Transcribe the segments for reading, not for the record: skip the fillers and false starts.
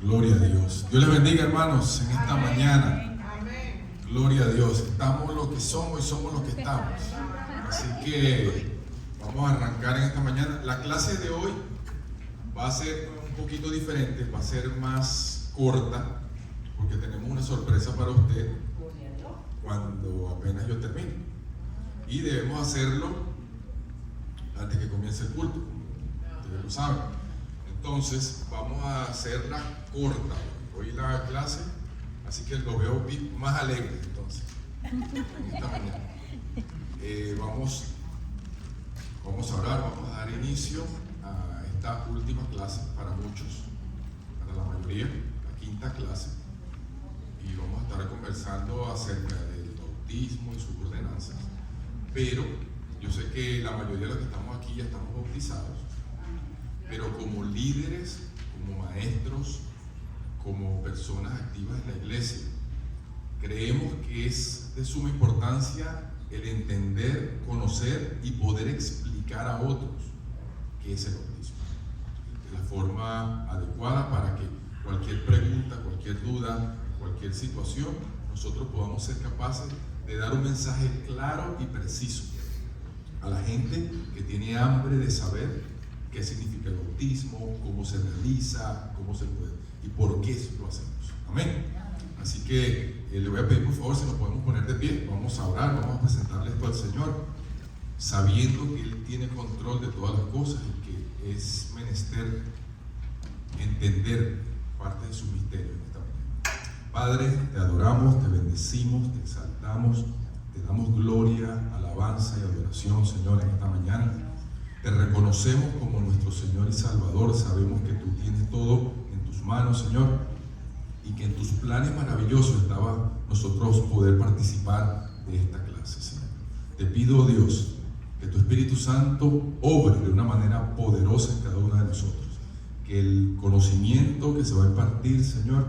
Gloria a Dios. Dios les bendiga, hermanos, en esta mañana. Gloria a Dios. Estamos lo que somos y somos lo que estamos. Así que vamos a arrancar en esta mañana. La clase de hoy va a ser un poquito diferente, va a ser más corta, porque tenemos una sorpresa para usted cuando apenas yo termine. Y debemos hacerlo antes que comience el culto. Ustedes lo saben. Entonces vamos a hacerla corta hoy la clase, así que lo veo más alegre entonces en esta mañana. Vamos a orar, vamos a dar inicio a esta última clase para muchos, para la mayoría, la quinta clase, y vamos a estar conversando acerca del bautismo y sus ordenanzas. Pero yo sé que la mayoría de los que estamos aquí ya estamos bautizados, pero como líderes, como maestros, como personas activas en la iglesia, creemos que es de suma importancia el entender, conocer y poder explicar a otros qué es el bautismo de la forma adecuada, para que cualquier pregunta, cualquier duda, cualquier situación, nosotros podamos ser capaces de dar un mensaje claro y preciso a la gente que tiene hambre de saber qué significa el bautismo, cómo se realiza, cómo se puede y por qué lo hacemos. Amén. Así que le voy a pedir por favor si nos podemos poner de pie. Vamos a orar, vamos a presentarle esto al Señor, sabiendo que Él tiene control de todas las cosas y que es menester entender parte de su misterio en esta mañana. Padre, te adoramos, te bendecimos, te exaltamos, te damos gloria, alabanza y adoración, Señor, en esta mañana. Te reconocemos como nuestro Señor y Salvador. Sabemos que tú tienes todo en tus manos, Señor, y que en tus planes maravillosos estaba nosotros poder participar de esta clase, Señor. Te pido, Dios, que tu Espíritu Santo obre de una manera poderosa en cada uno de nosotros. Que el conocimiento que se va a impartir, Señor,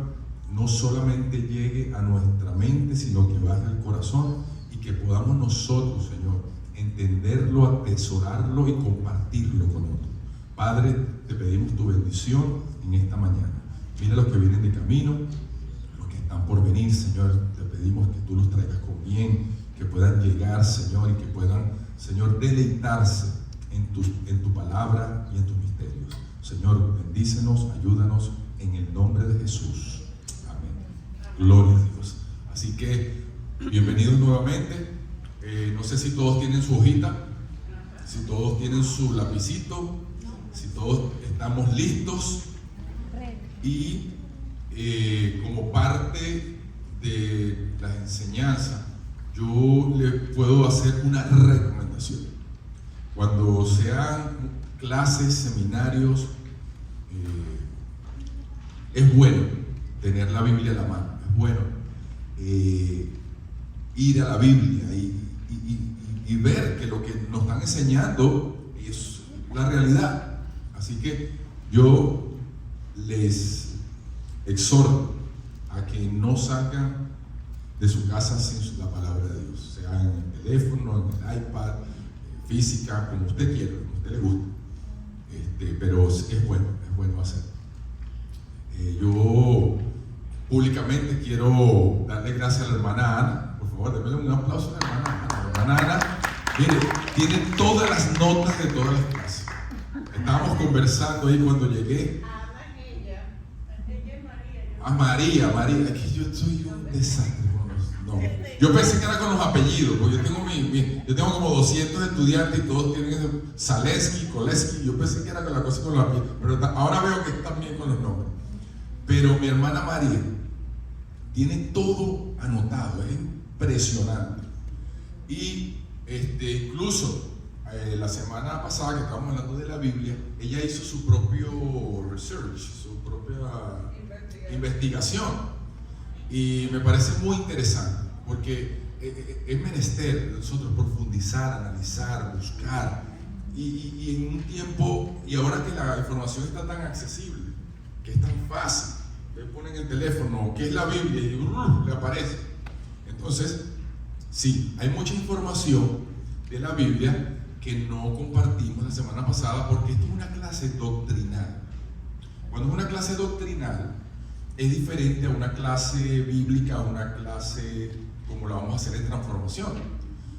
no solamente llegue a nuestra mente, sino que vaya al corazón y que podamos nosotros, Señor, entenderlo, atesorarlo y compartirlo con otros. Padre, te pedimos tu bendición en esta mañana. Mira los que vienen de camino, los que están por venir, Señor, te pedimos que tú los traigas con bien, que puedan llegar, Señor, y que puedan, Señor, deleitarse en tu palabra y en tus misterios. Señor, bendícenos, ayúdanos en el nombre de Jesús. Amén. Gloria a Dios. Así que, bienvenidos nuevamente. No sé si todos tienen su hojita, si todos tienen su lapicito, si todos estamos listos. Y como parte de las enseñanzas, yo le puedo hacer una recomendación. Cuando sean clases, seminarios, es bueno tener la Biblia a la mano, es bueno ir a la Biblia y ver que lo que nos están enseñando es la realidad. Así que yo les exhorto a que no salgan de su casa sin la palabra de Dios, sea en el teléfono, en el iPad, física, como usted quiera, como a usted le guste, pero es bueno hacerlo. Yo públicamente quiero darle gracias a la hermana Ana. Por favor, denle un aplauso a la hermana Ana. La hermana Ana, mire, tiene todas las notas de todas las clases. Estábamos conversando ahí cuando llegué. María, es que yo soy un desastre con los nombres. Yo pensé que era con los apellidos, porque yo tengo como 200 estudiantes y todos tienen ese Zaleski, Koleski. Yo pensé que era con la cosa con los apellidos, pero ahora veo que están bien con los nombres. Pero mi hermana María tiene todo anotado, es impresionante. Y incluso la semana pasada que estábamos hablando de la Biblia, ella hizo su propio research, su propia investigación, y me parece muy interesante porque es menester nosotros profundizar, analizar, buscar, y en un tiempo, y ahora que la información está tan accesible, que es tan fácil, le ponen el teléfono, ¿qué es la Biblia? Y le aparece. Entonces, sí, hay mucha información de la Biblia que no compartimos la semana pasada, porque esto es una clase doctrinal. Cuando es una clase doctrinal, es diferente a una clase bíblica, a una clase como la vamos a hacer en transformación.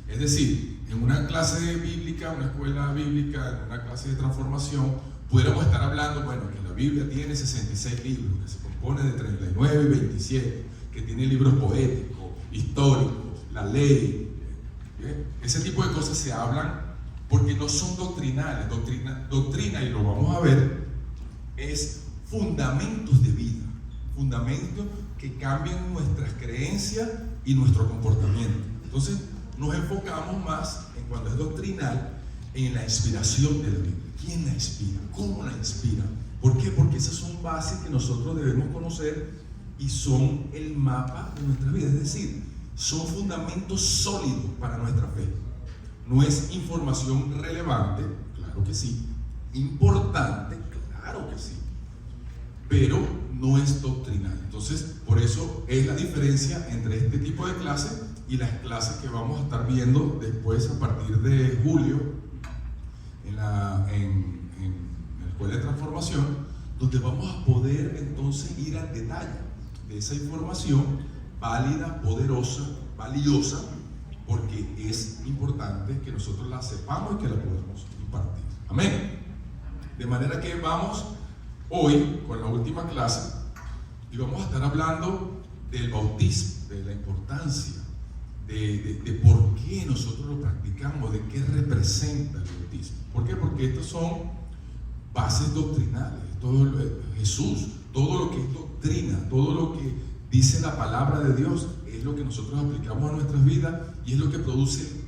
Es decir, en una clase bíblica, una escuela bíblica, en una clase de transformación, pudiéramos estar hablando, bueno, que la Biblia tiene 66 libros, que se compone de 39 y 27, que tiene libros poéticos, históricos, la ley. Ese tipo de cosas se hablan porque no son doctrinales. Doctrina, y lo vamos a ver, es fundamentos de vida, fundamentos que cambian nuestras creencias y nuestro comportamiento. Entonces nos enfocamos más en cuando es doctrinal en la inspiración de la Biblia. ¿Quién la inspira? ¿Cómo la inspira? ¿Por qué? Porque esas son bases que nosotros debemos conocer y son el mapa de nuestra vida. Es decir, son fundamentos sólidos para nuestra fe. No es información relevante, claro que sí. Importante, claro que sí. Pero no es doctrinal. Entonces, por eso es la diferencia entre este tipo de clases y las clases que vamos a estar viendo después a partir de julio en la Escuela de Transformación, donde vamos a poder entonces ir al detalle de esa información válida, poderosa, valiosa, porque es importante que nosotros la sepamos y que la podamos impartir. Amén. De manera que vamos hoy con la última clase y vamos a estar hablando del bautismo, de la importancia, de por qué nosotros lo practicamos, de qué representa el bautismo. ¿Por qué? Porque estos son bases doctrinales. Jesús, todo lo que es doctrina, todo lo que dice la palabra de Dios, es lo que nosotros aplicamos a nuestras vidas y es lo que produce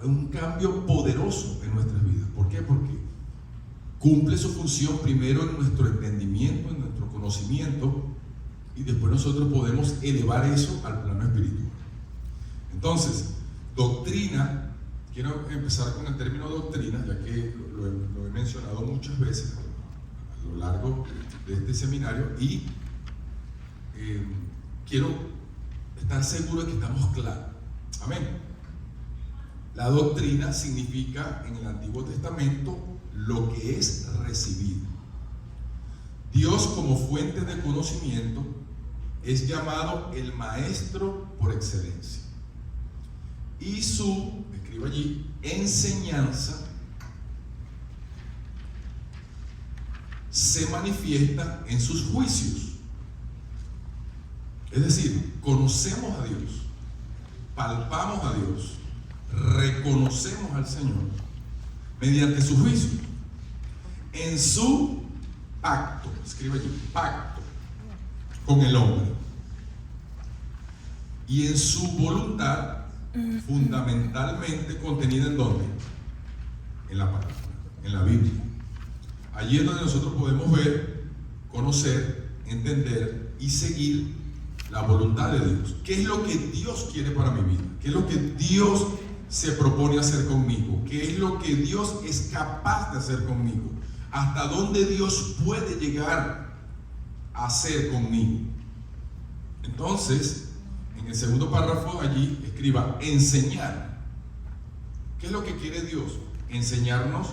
un cambio poderoso en nuestras vidas. ¿Por qué? Porque cumple su función primero en nuestro entendimiento, en nuestro conocimiento, y después nosotros podemos elevar eso al plano espiritual. Entonces, doctrina, quiero empezar con el término doctrina, ya que lo he mencionado muchas veces a lo largo de este seminario, y quiero estar seguro de que estamos claros. Amén. La doctrina significa en el Antiguo Testamento lo que es recibido. Dios, como fuente de conocimiento, es llamado el maestro por excelencia, y su, escribo allí, enseñanza se manifiesta en sus juicios. Es decir, conocemos a Dios, palpamos a Dios, reconocemos al Señor mediante sus juicios, en su pacto, escribe allí, pacto con el hombre, y en su voluntad fundamentalmente contenida ¿en dónde? En la palabra, en la Biblia. Allí es donde nosotros podemos ver, conocer, entender y seguir la voluntad de Dios. ¿Qué es lo que Dios quiere para mi vida? ¿Qué es lo que Dios se propone hacer conmigo? ¿Qué es lo que Dios es capaz de hacer conmigo? ¿Hasta dónde Dios puede llegar a hacer conmigo? Entonces, en el segundo párrafo allí escriba enseñar. ¿Qué es lo que quiere Dios? Enseñarnos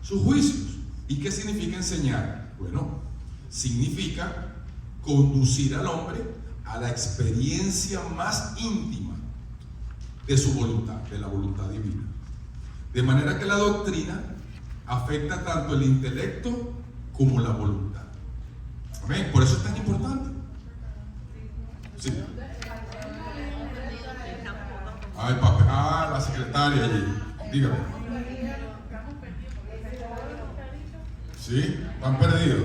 sus juicios. ¿Y qué significa enseñar? Bueno, significa conducir al hombre a la experiencia más íntima de su voluntad, de la voluntad divina. De manera que la doctrina afecta tanto el intelecto como la voluntad. Amén. Por eso es tan importante. Sí. Ay, papá, la secretaria allí. Dígame. ¿Sí? ¿Están perdidos?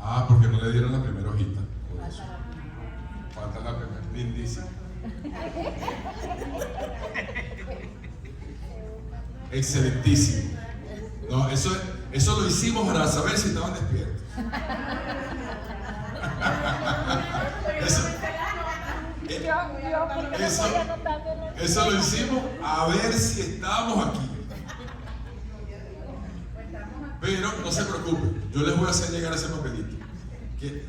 Ah, porque no le dieron la primera hojita. Por eso. Falta la primera. Lindísima. Excelentísimo. No, eso lo hicimos para saber si estaban despiertos. Eso lo hicimos a ver si estábamos aquí. Pero no se preocupen, yo les voy a hacer llegar ese papelito.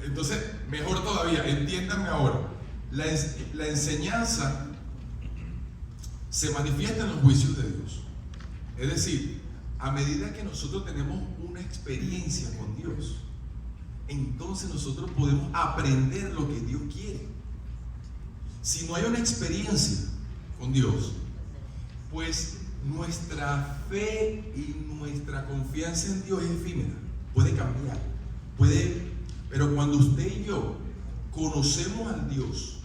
Entonces, mejor todavía, entiéndanme ahora. La enseñanza se manifiesta en los juicios de Dios. Es decir, a medida que nosotros tenemos una experiencia con Dios, entonces nosotros podemos aprender lo que Dios quiere. Si no hay una experiencia con Dios, pues nuestra fe y nuestra confianza en Dios es efímera, puede cambiar, pero cuando usted y yo conocemos al Dios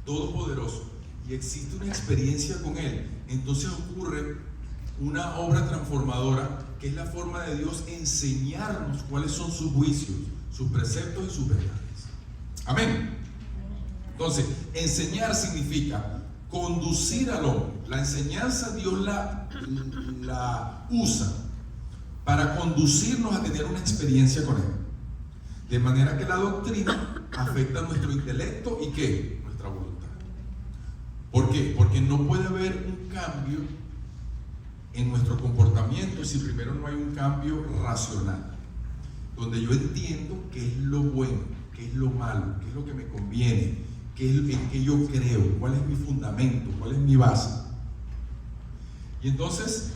Todopoderoso y existe una experiencia con Él, entonces ocurre una obra transformadora, que es la forma de Dios enseñarnos cuáles son sus juicios, sus preceptos y sus verdades. Amén. Entonces, enseñar significa conducir al hombre. La enseñanza Dios la usa para conducirnos a tener una experiencia con Él. De manera que la doctrina afecta nuestro intelecto y ¿qué? Nuestra voluntad. ¿Por qué? Porque no puede haber un cambio en nuestro comportamiento si primero no hay un cambio racional, donde yo entiendo qué es lo bueno, qué es lo malo, qué es lo que me conviene, en qué yo creo, cuál es mi fundamento, cuál es mi base. Y entonces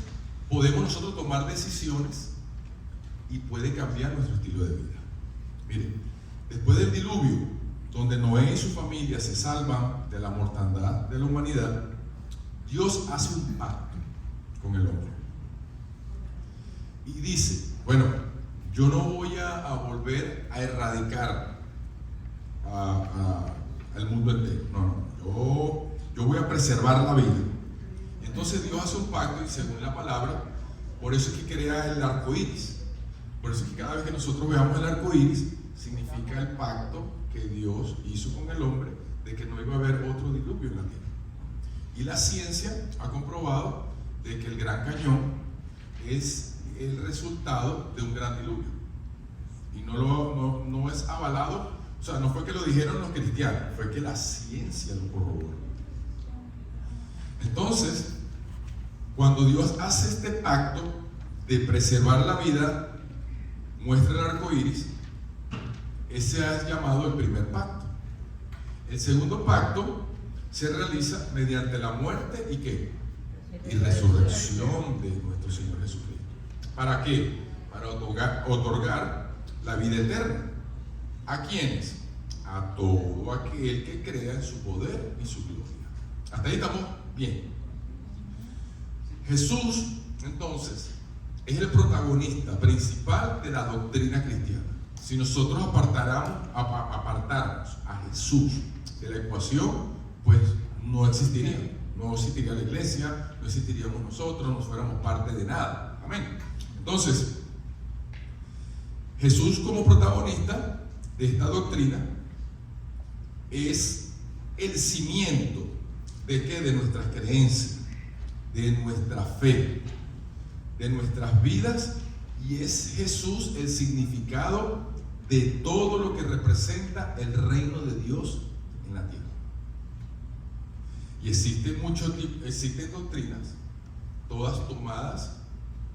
podemos nosotros tomar decisiones y puede cambiar nuestro estilo de vida. Miren, después del diluvio, donde Noé y su familia se salvan de la mortandad de la humanidad, Dios hace un pacto con el hombre y dice: bueno, yo no voy a volver a erradicar al mundo entero, yo voy a preservar la vida. Entonces Dios hace un pacto, y según la palabra, por eso es que crea el arco iris. Por eso es que cada vez que nosotros veamos el arco iris, significa el pacto que Dios hizo con el hombre de que no iba a haber otro diluvio en la tierra. Y la ciencia ha comprobado de que el Gran Cañón es el resultado de un gran diluvio. Y no es avalado, o sea, no fue que lo dijeron los cristianos, fue que la ciencia lo corroboró. Entonces, cuando Dios hace este pacto de preservar la vida, muestra el arco iris, ese es llamado el primer pacto. El segundo pacto se realiza mediante la muerte y ¿qué? Y resurrección de nuestro Señor Jesucristo. ¿Para qué? Para otorgar la vida eterna. ¿A quiénes? A todo aquel que crea en su poder y su gloria. Hasta ahí estamos bien. Jesús, entonces, es el protagonista principal de la doctrina cristiana. Si nosotros apartáramos a Jesús de la ecuación, pues no existiría la iglesia, no existiríamos nosotros, no fuéramos parte de nada. Amén. Entonces, Jesús como protagonista de esta doctrina es el cimiento de ¿qué? De nuestras creencias, de nuestra fe, de nuestras vidas, y es Jesús el significado de todo lo que representa el reino de Dios en la tierra. Y existen doctrinas, todas tomadas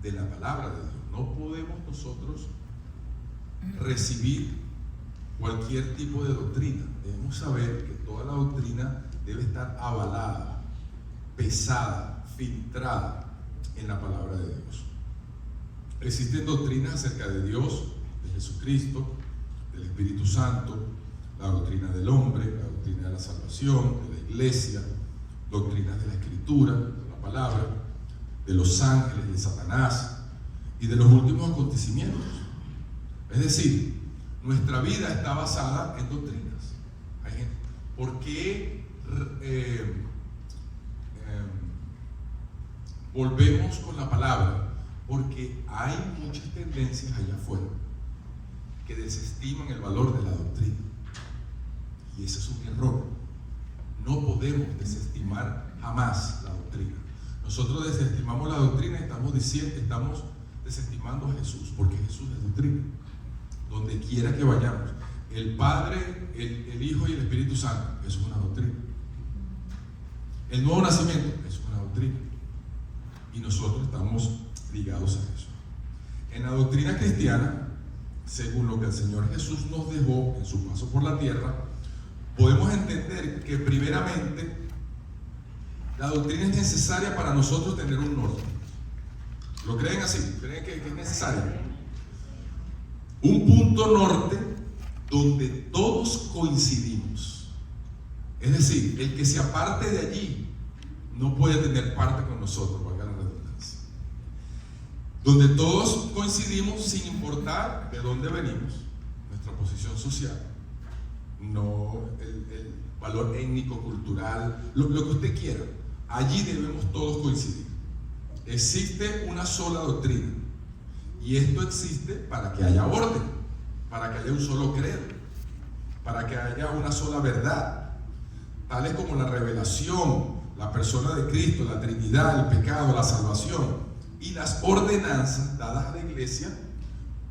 de la palabra de Dios. No podemos nosotros recibir cualquier tipo de doctrina. Debemos saber que toda la doctrina debe estar avalada, pesada, filtrada en la palabra de Dios. Existen doctrinas acerca de Dios, de Jesucristo, del Espíritu Santo, la doctrina del hombre, la doctrina de la salvación, de la iglesia, doctrinas de la Escritura, de la palabra, de los ángeles, de Satanás y de los últimos acontecimientos. Es decir, nuestra vida está basada en doctrinas. ¿Por qué volvemos con la palabra? Porque hay muchas tendencias allá afuera que desestiman el valor de la doctrina. Y ese es un error. No podemos desestimar jamás la doctrina. Nosotros desestimamos la doctrina y estamos desestimando a Jesús, porque Jesús es doctrina. Donde quiera que vayamos, el Padre, el Hijo y el Espíritu Santo, eso es una doctrina. El nuevo nacimiento, eso es una doctrina. Y nosotros estamos ligados a eso. En la doctrina cristiana, según lo que el Señor Jesús nos dejó en su paso por la tierra, podemos entender que primeramente la doctrina es necesaria para nosotros tener un norte. ¿Lo creen así? ¿Creen que es necesario? Un punto norte donde todos coincidimos. Es decir, el que se aparte de allí no puede tener parte con nosotros, valga la redundancia. Donde todos coincidimos sin importar de dónde venimos, nuestra posición social, no el valor étnico, cultural, lo que usted quiera. Allí debemos todos coincidir. Existe una sola doctrina, y esto existe para que haya orden, para que haya un solo credo, para que haya una sola verdad, tales como la revelación, la persona de Cristo, la Trinidad, el pecado, la salvación y las ordenanzas dadas a la iglesia,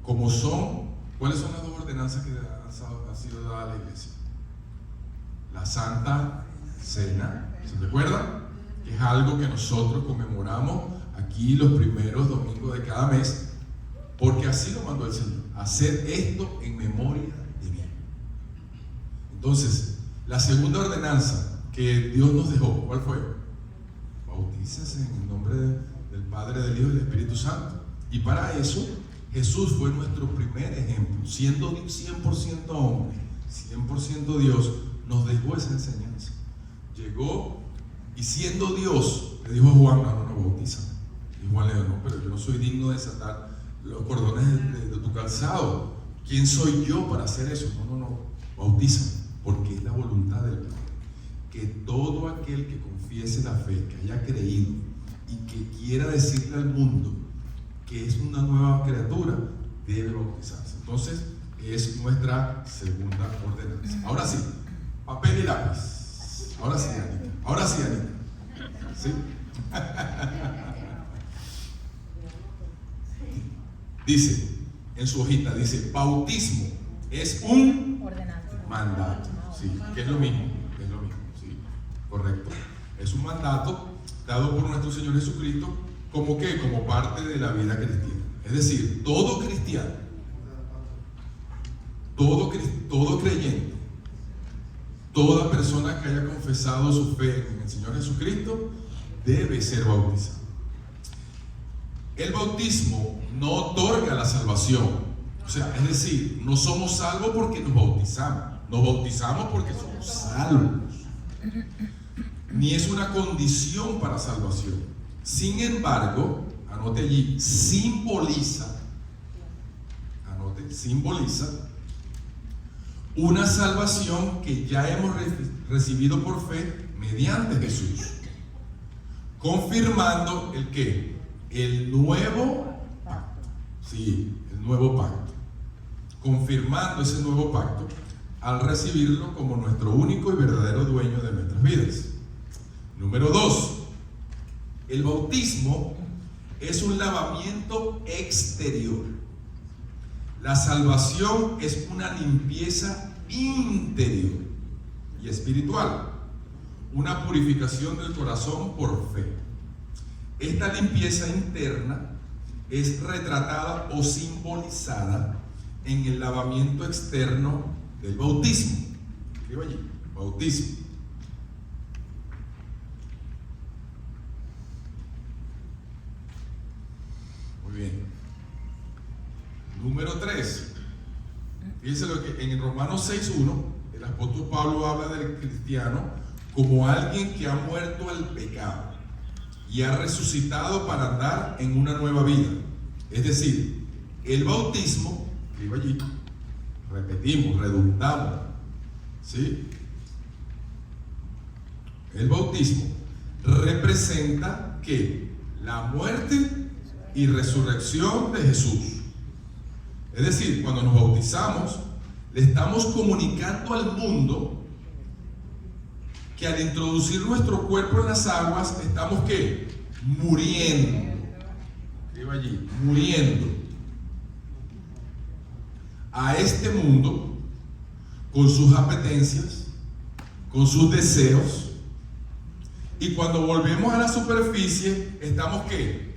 como son. ¿Cuáles son las dos ordenanzas que han sido dadas a la iglesia? La Santa Cena, ¿se recuerdan? Que es algo que nosotros conmemoramos aquí los primeros domingos de cada mes, porque así lo mandó el Señor: hacer esto en memoria de mí. Entonces, la segunda ordenanza que Dios nos dejó, ¿cuál fue? Bautícense en el nombre del Padre, del Hijo y del Espíritu Santo. Y para eso Jesús fue nuestro primer ejemplo. Siendo 100% hombre, 100% Dios, nos dejó esa enseñanza. Llegó y, siendo Dios, le dijo a Juan: no, bautízame. Y Juan le dijo: no, pero yo no soy digno de desatar los cordones de tu calzado. ¿Quién soy yo para hacer eso? No, bautízame, porque es la voluntad del Padre, que todo aquel que confiese la fe, que haya creído y que quiera decirle al mundo que es una nueva criatura, debe bautizarse. Entonces, es nuestra segunda ordenanza. Ahora sí, papel y lápiz. Ahora sí, Anita. ¿Sí? Dice, en su hojita, dice: bautismo es un mandato. Sí, que es lo mismo, sí, correcto. Es un mandato dado por nuestro Señor Jesucristo, ¿como qué? Como parte de la vida cristiana. Es decir, todo cristiano, todo creyente, toda persona que haya confesado su fe en el Señor Jesucristo debe ser bautizado. El bautismo no otorga la salvación. O sea, es decir, no somos salvos porque nos bautizamos porque somos salvos. Ni es una condición para salvación. Sin embargo, anote allí, simboliza una salvación que ya hemos recibido por fe mediante Jesús, confirmando el ¿qué? El nuevo pacto. Sí, el nuevo pacto. Confirmando ese nuevo pacto al recibirlo como nuestro único y verdadero dueño de nuestras vidas. Número 2. El bautismo es un lavamiento exterior. La salvación es una limpieza interior y espiritual, una purificación del corazón por fe. Esta limpieza interna es retratada o simbolizada en el lavamiento externo del bautismo. Escribo allí, bautismo. Muy bien. Número 3. Fíjense lo que en Romanos 6:1 el apóstol Pablo habla del cristiano como alguien que ha muerto al pecado y ha resucitado para andar en una nueva vida. Es decir, el bautismo, escribo allí, repetimos, redundamos, ¿sí? El bautismo representa que la muerte y resurrección de Jesús. Es decir, cuando nos bautizamos, le estamos comunicando al mundo que al introducir nuestro cuerpo en las aguas, estamos ¿qué? Muriendo. Escriba allí, muriendo a este mundo con sus apetencias, con sus deseos, y cuando volvemos a la superficie, estamos ¿qué?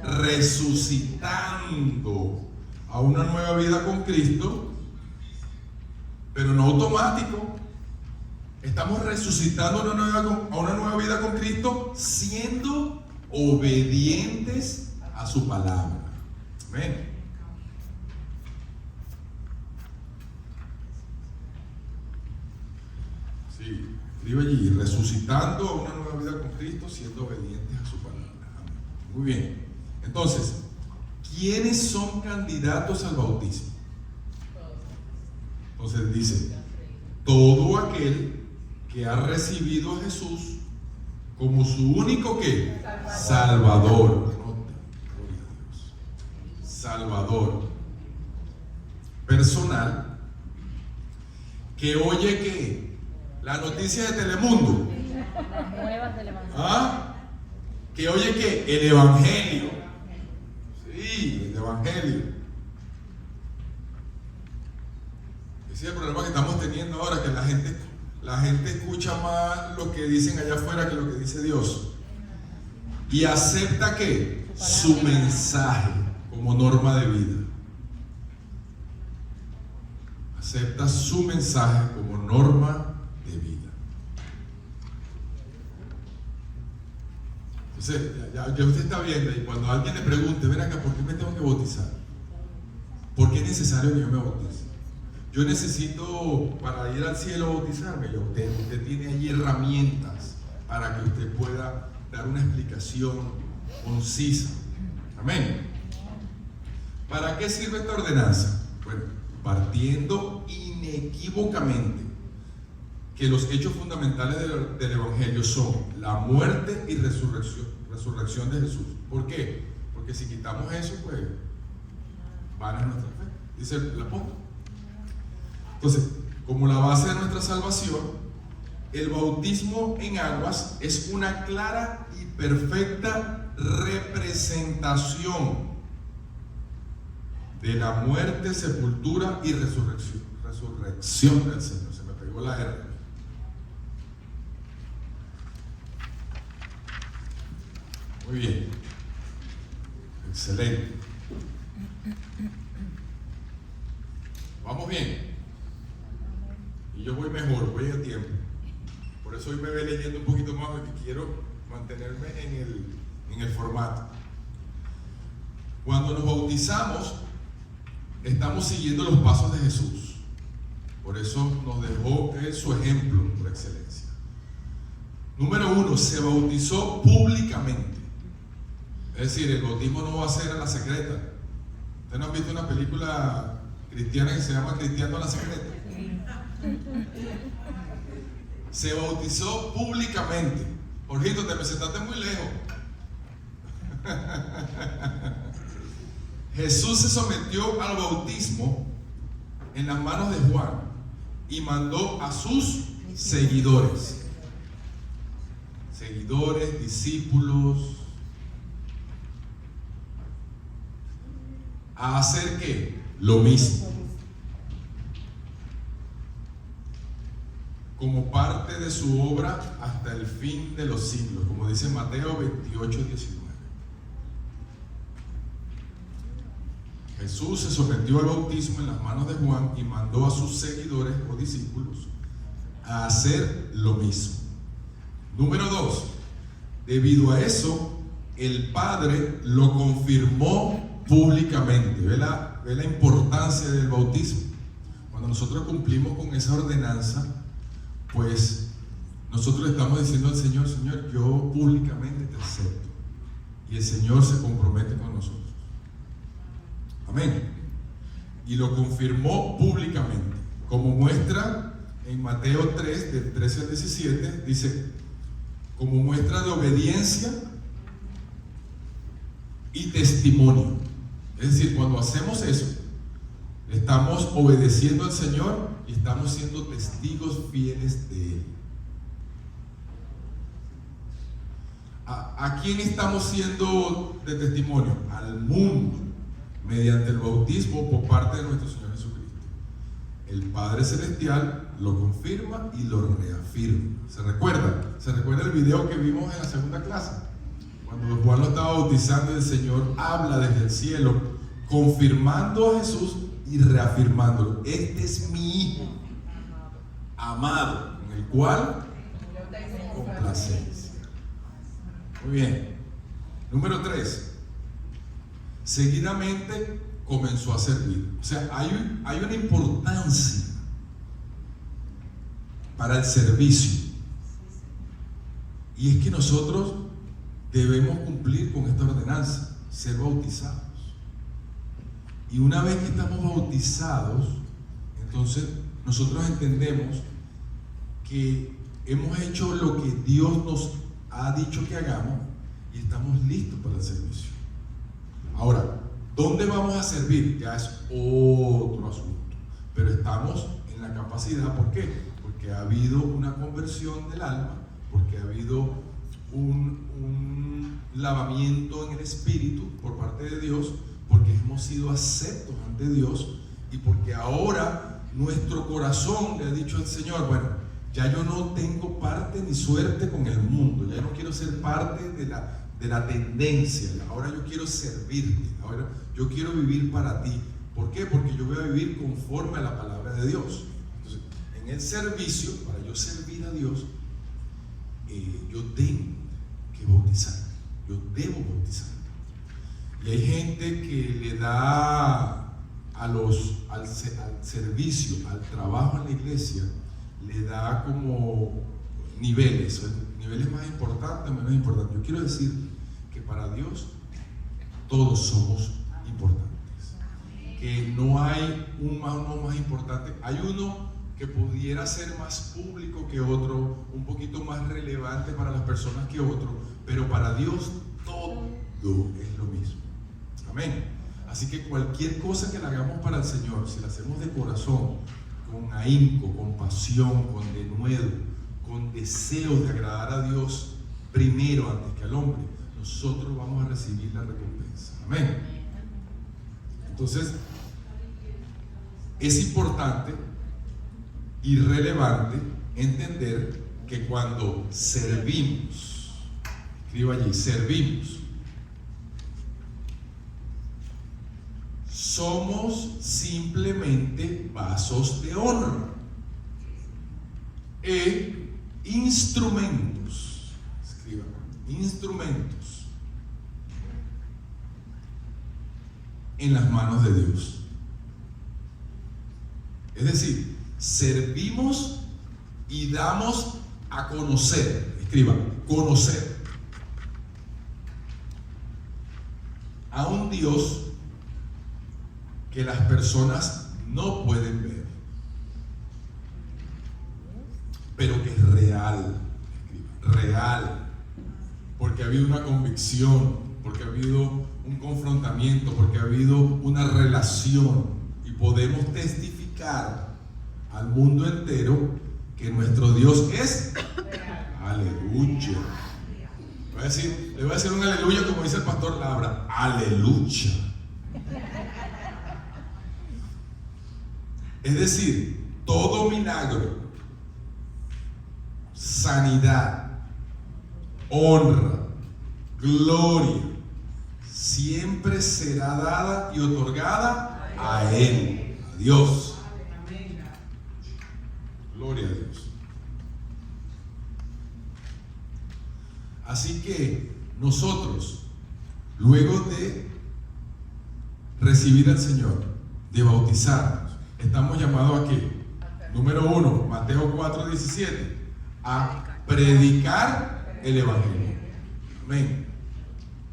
Resucitando a una nueva vida con Cristo, pero no automático. Estamos resucitando a una nueva vida con Cristo, siendo obedientes a su palabra. Amén. Sí, escribe allí, resucitando a una nueva vida con Cristo, siendo obedientes a su palabra. Amén. Muy bien. Entonces, ¿quiénes son candidatos al bautismo? Entonces dice, todo aquel que ha recibido a Jesús como su único ¿qué? Salvador. Salvador personal, que oye que la noticia de Telemundo, que oye que el Evangelio, sí, el Evangelio. Ese es el problema que estamos teniendo ahora, que la gente escucha más lo que dicen allá afuera que lo que dice Dios, y acepta que su mensaje como norma de vida. Acepta su mensaje como norma de vida. Entonces, ya usted está viendo, y cuando alguien le pregunte, ven acá, ¿por qué me tengo que bautizar? ¿Por qué es necesario que yo me bautice? Yo necesito, para ir al cielo, bautizarme. Usted tiene allí herramientas para que usted pueda dar una explicación concisa. Amén. ¿Para qué sirve esta ordenanza? Bueno, partiendo inequívocamente que los hechos fundamentales del Evangelio son la muerte y resurrección de Jesús. ¿Por qué? Porque si quitamos eso, pues van a nuestra fe, dice el apóstol. Entonces, como la base de nuestra salvación, el bautismo en aguas es una clara y perfecta representación de la muerte, sepultura y resurrección del Señor. Se me pegó la R. Muy bien. Excelente. Vamos bien. Y yo voy mejor, voy a tiempo. Por eso hoy me voy leyendo un poquito más, porque quiero mantenerme en el formato. Cuando nos bautizamos, estamos siguiendo los pasos de Jesús. Por eso nos dejó su ejemplo por excelencia. Número 1, se bautizó públicamente. Es decir, el bautismo no va a ser a la secreta. ¿Ustedes no han visto una película cristiana que se llama Cristiano a la secreta? Se bautizó públicamente. Jorgito, te presentaste muy lejos. Jesús se sometió al bautismo en las manos de Juan y mandó a sus seguidores, discípulos, a hacer ¿qué? Lo mismo, como parte de su obra hasta el fin de los siglos, como dice Mateo 28:19. Jesús se sometió al bautismo en las manos de Juan y mandó a sus seguidores o discípulos a hacer lo mismo. Número 2, debido a eso, el Padre lo confirmó públicamente. ¿Ve la importancia del bautismo? Cuando nosotros cumplimos con esa ordenanza, pues nosotros le estamos diciendo al Señor, Señor, yo públicamente te acepto. Y el Señor se compromete con nosotros. Amén. Y lo confirmó públicamente. Como muestra en Mateo 3, del 13 al 17, dice, como muestra de obediencia y testimonio. Es decir, cuando hacemos eso, estamos obedeciendo al Señor y estamos siendo testigos fieles de Él. ¿A quién estamos siendo de testimonio? Al mundo, mediante el bautismo por parte de nuestro Señor Jesucristo. El Padre Celestial lo confirma y lo reafirma. ¿Se recuerda el video que vimos en la segunda clase? Cuando Juan lo estaba bautizando, el Señor habla desde el cielo, confirmando a Jesús y reafirmándolo. Este es mi Hijo amado, en el cual complacencia. Muy bien. Número 3. Seguidamente comenzó a servir. O sea, hay una importancia para el servicio. Y es que nosotros debemos cumplir con esta ordenanza, ser bautizados. Y una vez que estamos bautizados, entonces nosotros entendemos que hemos hecho lo que Dios nos ha dicho que hagamos y estamos listos para el servicio. Ahora, ¿dónde vamos a servir? Ya es otro asunto. Pero estamos en la capacidad. ¿Por qué? Porque ha habido una conversión del alma, porque ha habido un lavamiento en el espíritu por parte de Dios, porque hemos sido aceptos ante Dios y porque ahora nuestro corazón le ha dicho al Señor: bueno, ya yo no tengo parte ni suerte con el mundo, ya no quiero ser parte de la tendencia, ahora yo quiero servirte, ahora yo quiero vivir para ti. ¿Por qué? Porque yo voy a vivir conforme a la palabra de Dios. Entonces, en el servicio, para yo servir a Dios, yo tengo que bautizar, yo debo bautizar. Y hay gente que le da al servicio, al trabajo en la iglesia, le da como niveles más importantes o menos importantes. Yo quiero decir que para Dios todos somos importantes, que no hay uno más importante. Hay uno que pudiera ser más público que otro, un poquito más relevante para las personas que otro, pero para Dios todo es lo mismo. Amén. Así que cualquier cosa que la hagamos para el Señor, si la hacemos de corazón, con ahínco, con pasión, con denuedo, con deseo de agradar a Dios primero antes que al hombre, nosotros vamos a recibir la recompensa. Amén. Entonces, es importante y relevante entender que cuando servimos, escriba allí, servimos, somos simplemente vasos de honra e instrumentos, escriba, instrumentos en las manos de Dios. Es decir, servimos y damos a conocer, escriba, conocer a un Dios que las personas no pueden ver, pero que es real, real, porque ha habido una convicción, porque ha habido un confrontamiento, porque ha habido una relación, y podemos testificar al mundo entero que nuestro Dios es aleluya. Le voy a decir un aleluya como dice el pastor Labra, aleluya. Es decir, todo milagro, sanidad, honra, gloria, siempre será dada y otorgada a Él, a Dios. Gloria a Dios. Así que nosotros, luego de recibir al Señor, de bautizarnos, estamos llamados a ¿qué? Número 1, Mateo 4:17, a predicar el Evangelio. Amén.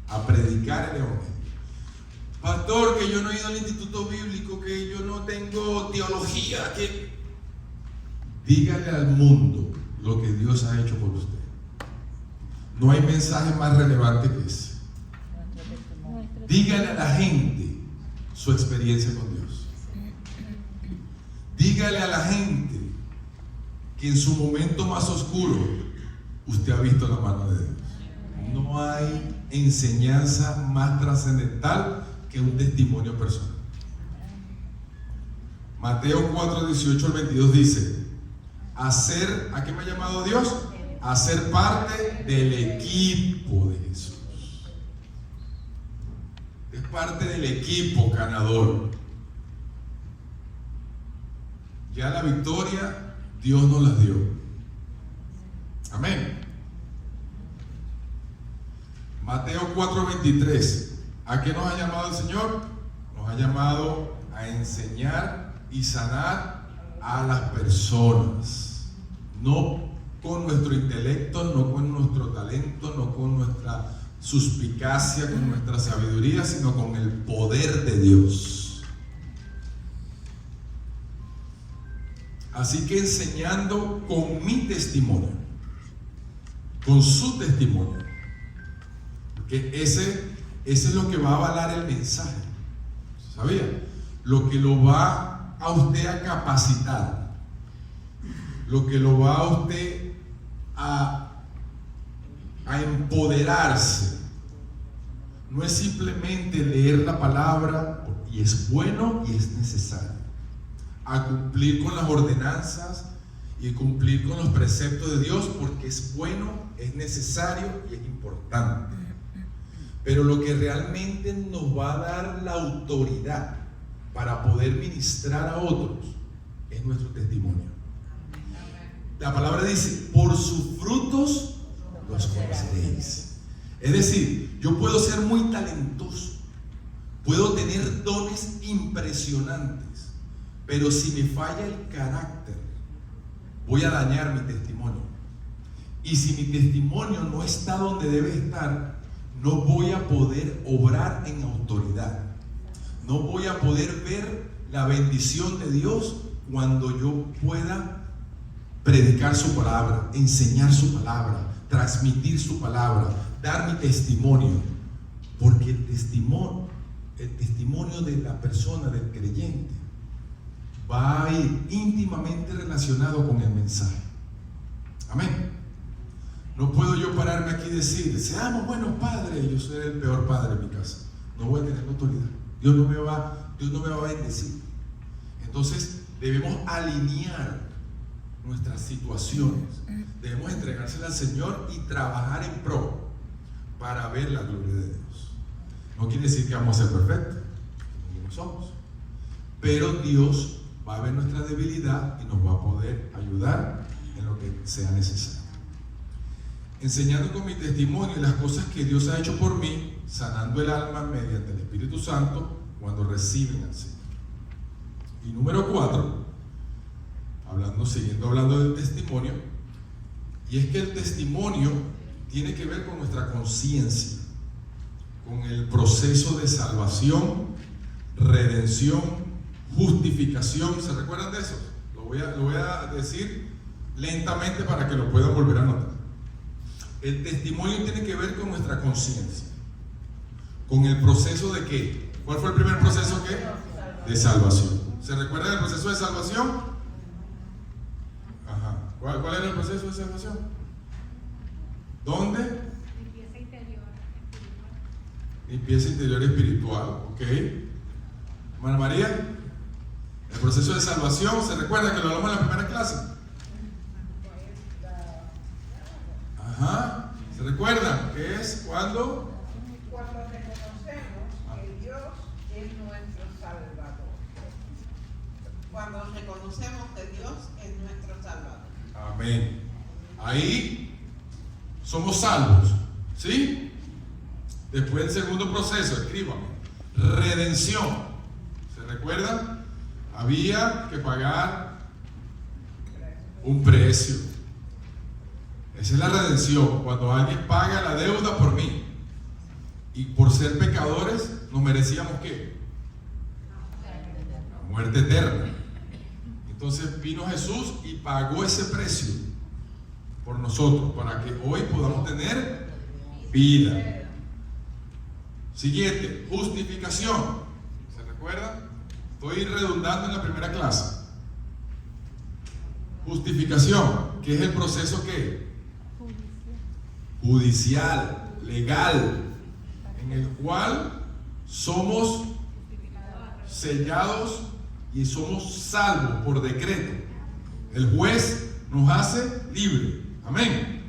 A predicar el Evangelio. Pastor, que yo no he ido al instituto bíblico, que yo no tengo teología, que... Dígale al mundo lo que Dios ha hecho por usted. No hay mensaje más relevante que ese. Dígale a la gente su experiencia con Dios. Dígale a la gente que en su momento más oscuro usted ha visto la mano de Dios. No hay enseñanza más trascendental que un testimonio personal. Mateo 4:18 al 22 dice: ¿a qué me ha llamado Dios? A ser parte del equipo de Jesús. Es parte del equipo ganador. Ya la victoria Dios nos la dio. Amén. Mateo 4:23. ¿A qué nos ha llamado el Señor? Nos ha llamado a enseñar y sanar a las personas. no con nuestro intelecto, no con nuestro talento, no con nuestra suspicacia, con nuestra sabiduría, sino con el poder de Dios. Así que enseñando con mi testimonio, con su testimonio, porque ese es lo que va a avalar el mensaje, ¿sabía? Lo que lo va a usted a capacitar, lo que lo va a usted a empoderarse. No es simplemente leer la palabra, y es bueno y es necesario, a cumplir con las ordenanzas y cumplir con los preceptos de Dios, porque es bueno, es necesario y es importante. Pero lo que realmente nos va a dar la autoridad para poder ministrar a otros es nuestro testimonio. La palabra dice: por sus frutos los conoceréis. Es decir, yo puedo ser muy talentoso, puedo tener dones impresionantes, pero si me falla el carácter, voy a dañar mi testimonio. Y si mi testimonio no está donde debe estar, no voy a poder obrar en autoridad, no voy a poder ver la bendición de Dios cuando yo pueda predicar su palabra, enseñar su palabra, transmitir su palabra, dar mi testimonio. Porque el testimonio de la persona, del creyente, va a ir íntimamente relacionado con el mensaje. Amén. No puedo yo pararme aquí y decir: seamos buenos padres, yo soy el peor padre en mi casa. No voy a tener autoridad. Dios no me va a bendecir. Entonces debemos alinear nuestras situaciones, debemos entregárselas al Señor y trabajar en pro para ver la gloria de Dios. No quiere decir que vamos a ser perfectos, no lo somos, pero Dios va a ver nuestra debilidad y nos va a poder ayudar en lo que sea necesario. Enseñando con mi testimonio las cosas que Dios ha hecho por mí, sanando el alma mediante el Espíritu Santo cuando reciben al Señor. Y número 4, siguiendo hablando del testimonio, y es que el testimonio tiene que ver con nuestra conciencia, con el proceso de salvación, redención, justificación. ¿Se recuerdan de eso? Lo voy a decir lentamente para que lo puedan volver a notar. El testimonio tiene que ver con nuestra conciencia, con el proceso de ¿qué? ¿Cuál fue el primer proceso qué? De salvación. ¿Se recuerdan del proceso de salvación? Ajá. ¿Cuál era el proceso de salvación? ¿Dónde? Limpieza interior espiritual. Limpieza interior espiritual, ok. Hermana María, el proceso de salvación, ¿se recuerda que lo hablamos en la primera clase? Ajá. ¿Se recuerdan? ¿Qué es? ¿Cuándo? Cuando reconocemos que Dios es nuestro Salvador. Cuando reconocemos que Dios es nuestro Salvador. Amén. Ahí somos salvos, ¿sí? Después del segundo proceso, escríbame. Redención. ¿Se recuerdan? Había que pagar un precio. Esa es la redención, cuando alguien paga la deuda por mí. Y por ser pecadores, nos merecíamos ¿qué? La muerte eterna. Entonces vino Jesús y pagó ese precio por nosotros, para que hoy podamos tener vida. Siguiente, justificación. ¿Se recuerdan? Estoy redundando en la primera clase. Justificación, que es el proceso ¿qué? Judicial, legal, en el cual somos sellados y somos salvos por decreto. El juez nos hace libre. Amén.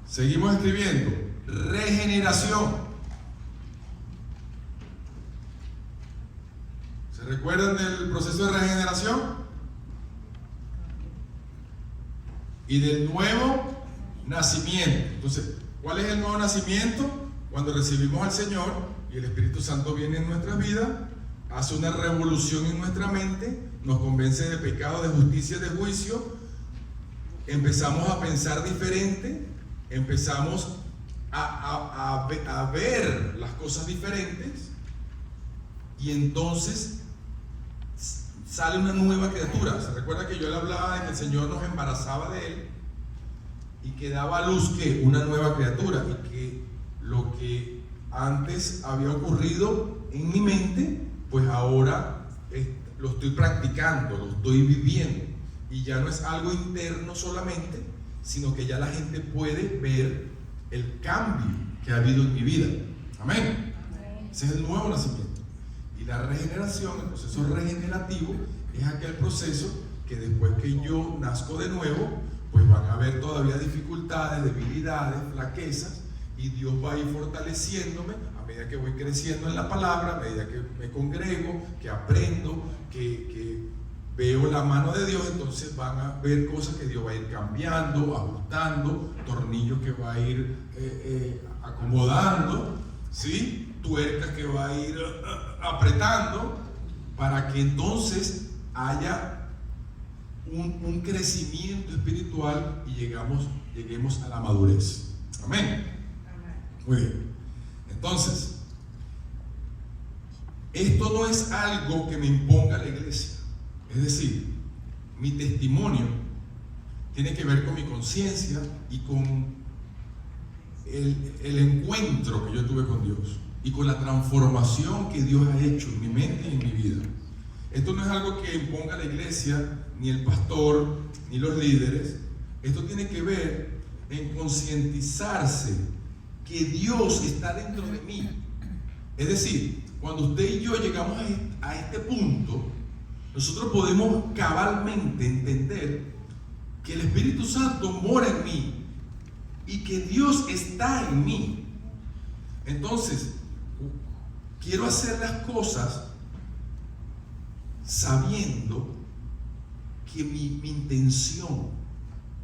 Seguimos escribiendo. Regeneración. ¿Se recuerdan del proceso de regeneración? Y del nuevo nacimiento. Entonces, ¿cuál es el nuevo nacimiento? Cuando recibimos al Señor y el Espíritu Santo viene en nuestras vidas hace una revolución en nuestra mente, nos convence de pecado, de justicia, de juicio, empezamos a pensar diferente, empezamos a ver las cosas diferentes, y entonces sale una nueva criatura. ¿Se recuerda que yo le hablaba de que el Señor nos embarazaba de Él y que daba a luz que una nueva criatura, y que lo que antes había ocurrido en mi mente, pues ahora lo estoy practicando, lo estoy viviendo, y ya no es algo interno solamente, sino que ya la gente puede ver el cambio que ha habido en mi vida. Amén. Ese es el nuevo nacimiento. Y la regeneración, el proceso regenerativo, es aquel proceso que después que yo nazco de nuevo, pues van a haber todavía dificultades, debilidades, flaquezas, y Dios va a ir fortaleciéndome a medida que voy creciendo en la palabra, a medida que me congrego, que aprendo, que veo la mano de Dios. Entonces van a ver cosas que Dios va a ir cambiando, ajustando, tornillos que va a ir acomodando, ¿sí? Tuercas que va a ir apretando, para que entonces haya un crecimiento espiritual y lleguemos a la madurez. Amén. Muy bien. Entonces, esto no es algo que me imponga la iglesia. Es decir, mi testimonio tiene que ver con mi conciencia y con el encuentro que yo tuve con Dios, y con la transformación que Dios ha hecho en mi mente y en mi vida. Esto no es algo que imponga la iglesia, ni el pastor, ni los líderes. Esto tiene que ver en concientizarse que Dios está dentro de mí. Es decir, cuando usted y yo llegamos a este punto, nosotros podemos cabalmente entender que el Espíritu Santo mora en mí y que Dios está en mí. Entonces, quiero hacer las cosas sabiendo que mi intención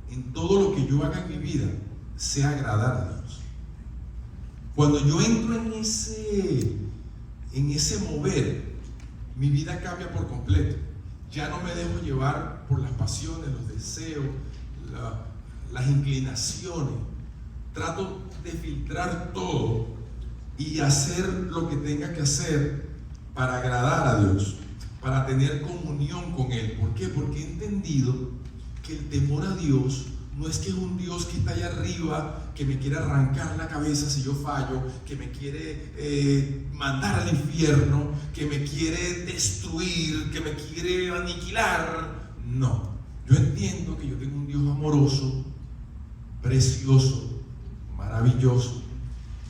en todo lo que yo haga en mi vida sea agradar a Dios. Cuando yo entro en ese mover, mi vida cambia por completo. Ya no me dejo llevar por las pasiones, los deseos, las inclinaciones. Trato de filtrar todo y hacer lo que tenga que hacer para agradar a Dios, para tener comunión con Él. ¿Por qué? Porque he entendido que el temor a Dios no es que es un Dios que está allá arriba, que me quiere arrancar la cabeza si yo fallo, que me quiere mandar al infierno, que me quiere destruir, que me quiere aniquilar. No, yo entiendo que yo tengo un Dios amoroso, precioso, maravilloso,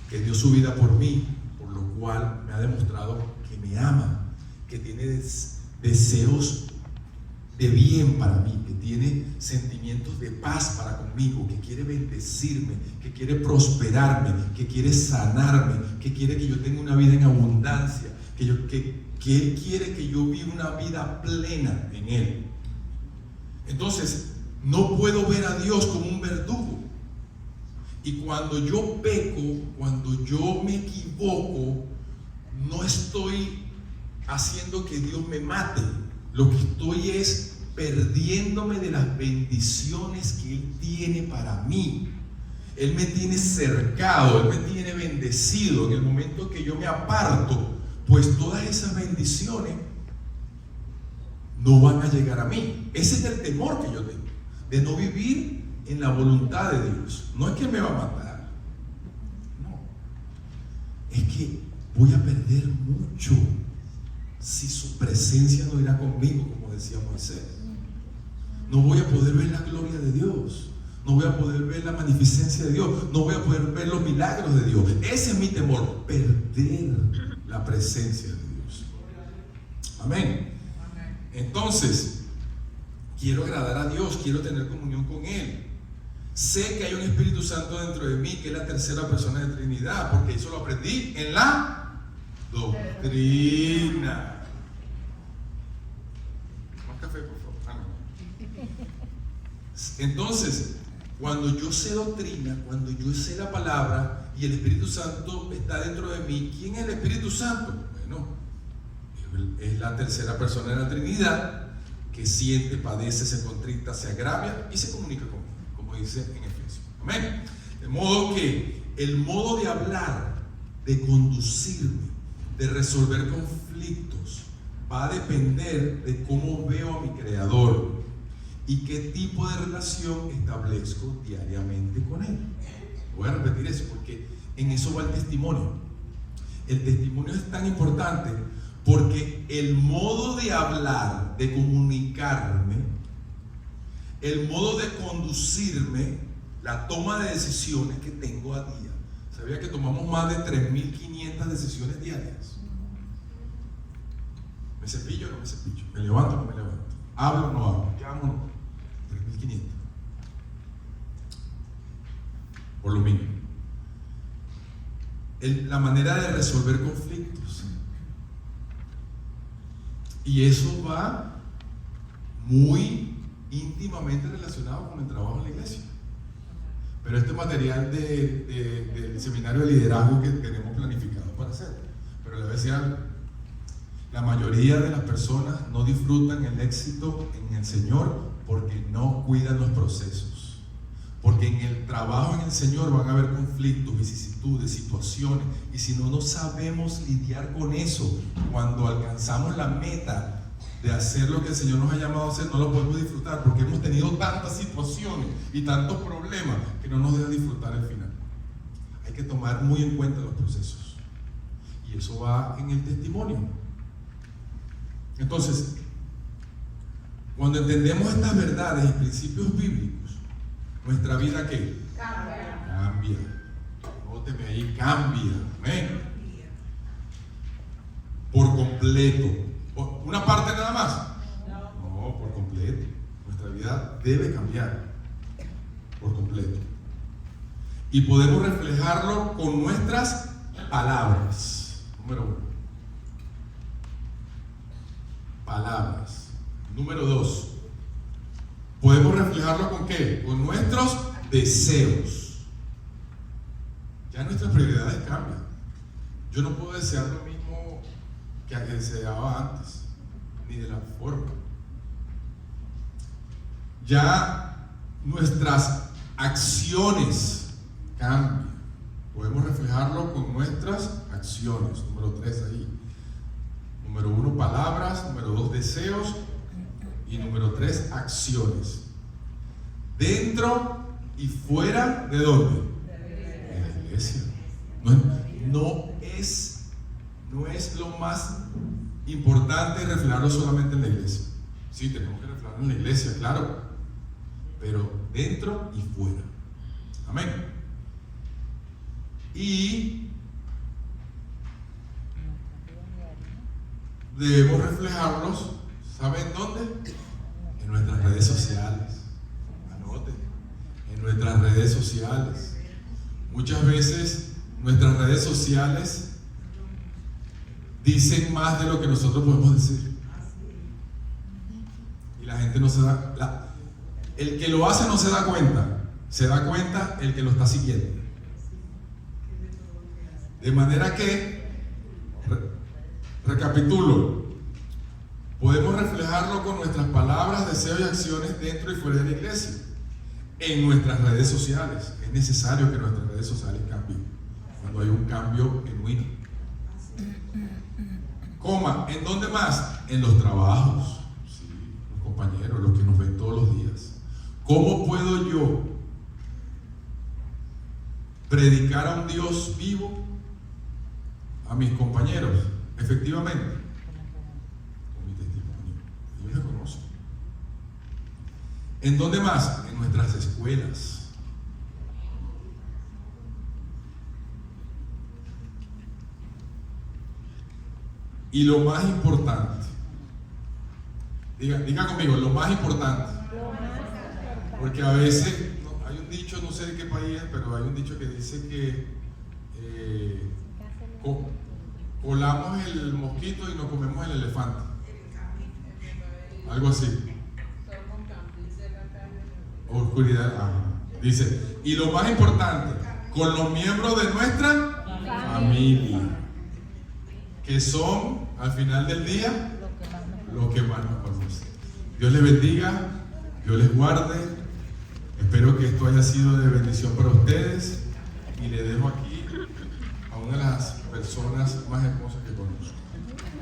que dio su vida por mí, por lo cual me ha demostrado que me ama, que tiene deseos de bien para mí, que tiene sentimientos de paz para conmigo, que quiere bendecirme, que quiere prosperarme, que quiere sanarme, que quiere que yo tenga una vida en abundancia, que Él quiere que yo viva una vida plena en Él. Entonces, no puedo ver a Dios como un verdugo. Y cuando yo peco, cuando yo me equivoco, no estoy haciendo que Dios me mate. Lo que estoy es perdiéndome de las bendiciones que Él tiene para mí. Él me tiene cercado, Él me tiene bendecido. En el momento que yo me aparto, pues todas esas bendiciones no van a llegar a mí. Ese es el temor que yo tengo, de no vivir en la voluntad de Dios. No es que me va a matar, no, es que voy a perder mucho si su presencia no irá conmigo, como decía Moisés. No voy a poder ver la gloria de Dios, no voy a poder ver la magnificencia de Dios, no voy a poder ver los milagros de Dios. Ese es mi temor, perder la presencia de Dios. Amén. Entonces, quiero agradar a Dios, quiero tener comunión con Él. Sé que hay un Espíritu Santo dentro de mí, que es la tercera persona de Trinidad, porque eso lo aprendí en la doctrina. Más café, por favor. Entonces, cuando yo sé doctrina, cuando yo sé la palabra y el Espíritu Santo está dentro de mí, ¿quién es el Espíritu Santo? Bueno, es la tercera persona de la Trinidad que siente, padece, se contrita, se agravia y se comunica conmigo, como dice en Efesios. Amén. De modo que el modo de hablar, de conducirme, de resolver conflictos, va a depender de cómo veo a mi Creador y qué tipo de relación establezco diariamente con Él. Voy a repetir eso porque en eso va el testimonio. El testimonio es tan importante porque el modo de hablar, de comunicarme, el modo de conducirme, la toma de decisiones que tengo a día. ¿Sabía que tomamos más de 3.500 decisiones diarias? ¿Me cepillo o no me cepillo? ¿Me levanto o no me levanto? ¿Hablo o no hablo? ¿Qué hago o no? 3.500. Por lo mínimo. La manera de resolver conflictos. Y eso va muy íntimamente relacionado con el trabajo en la iglesia. Pero este material del seminario de liderazgo que tenemos planificado para hacer. Pero le voy a decir algo. La mayoría de las personas no disfrutan el éxito en el Señor porque no cuidan los procesos. Porque en el trabajo en el Señor van a haber conflictos, vicisitudes, situaciones. Y si no sabemos lidiar con eso, cuando alcanzamos la meta de hacer lo que el Señor nos ha llamado a hacer, no lo podemos disfrutar porque hemos tenido tantas situaciones y tantos problemas que no nos deja disfrutar el final. Hay que tomar muy en cuenta los procesos. Y eso va en el testimonio. Entonces, cuando entendemos estas verdades y principios bíblicos, nuestra vida ¿qué? Cambia. Nóteme ahí, cambia. Amén. Por completo. ¿Una parte nada más? No, por completo. Nuestra vida debe cambiar por completo. Y podemos reflejarlo con nuestras palabras. Número 1. Palabras. Número 2. ¿Podemos reflejarlo con qué? Con nuestros deseos. Ya nuestras prioridades cambian. Yo no puedo desear lo mismo que deseaba antes, ni de la forma. Ya nuestras acciones cambian. Podemos reflejarlo con nuestras acciones. Número 3 ahí. Número 1, palabras. Número 2, deseos. Y número 3, acciones. Dentro y fuera ¿de dónde? De la iglesia. No es lo más importante reflejarlo solamente en la iglesia. Sí, tenemos que reflejarlo en la iglesia, claro. Pero dentro y fuera. Amén. Y debemos reflejarlos, ¿saben dónde? En nuestras redes sociales. Anoten, en nuestras redes sociales. Muchas veces nuestras redes sociales dicen más de lo que nosotros podemos decir. Y la gente no se da, el que lo hace no se da cuenta el que lo está siguiendo. De manera que, recapitulo, podemos reflejarlo con nuestras palabras, deseos y acciones dentro y fuera de la iglesia. En nuestras redes sociales. Es necesario que nuestras redes sociales cambien cuando hay un cambio genuino. ¿En dónde más? En los trabajos. Sí, los compañeros, los que nos ven todos los días. ¿Cómo puedo yo predicar a un Dios vivo a mis compañeros? Efectivamente, con mi testimonio. Ellos me conocen. ¿En dónde más? En nuestras escuelas. Y lo más importante, diga conmigo, lo más importante, porque a veces hay un dicho, no sé de qué país es, pero hay un dicho que dice que colamos el mosquito y nos comemos el elefante, algo así. Oscuridad, dice, y lo más importante, con los miembros de nuestra familia. que son al final del día lo que más nos conoce. Dios les bendiga, Dios les guarde. Espero que esto haya sido de bendición para ustedes y le dejo aquí a una de las personas más hermosas